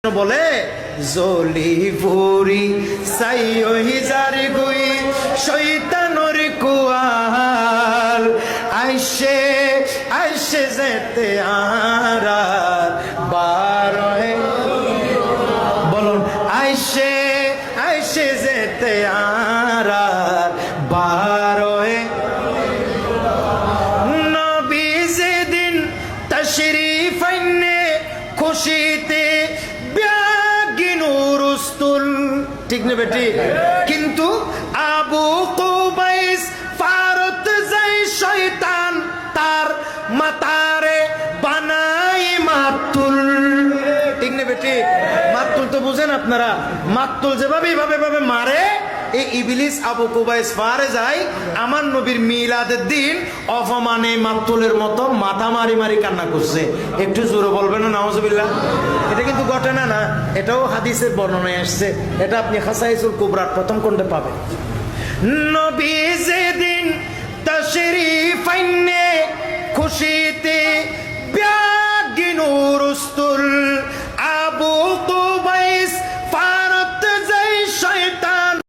বলে জলি ভুরি সাই হিজার গুই শৈতানোর কুয়াল আইসে আইসে যেতে আরা বারোয় বলুন আইসে আইসে যেতে আরা বারোয় নবী যেদিন তশরিফ আইনে খুশিতে ঠিক না বেটি কিন্তু আবু কুবাইস ফারত যাই শয়তান তার মাতারে বানাই মাতুল ঠিক না বেটি মাতুল তো বুঝেন আপনারা মাতুল যেভাবে এইভাবে মারে এই ইবলিস আবু কুবাইস ফারে যায় আমার নবীর মিলাদের দিন অপমানে মাতুলের মতো মাথা মারি মারি কান্না করছে একটু জোরে বলবেন না নাউজুবিল্লাহ এটা কিন্তু ঘটনা না এটাও হাদিসের বর্ণনায় আসছে এটা আপনি খাসাইসুল কুবরার প্রথম খণ্ডে পাবেন নবী যেদিন তাশরিফ আইনে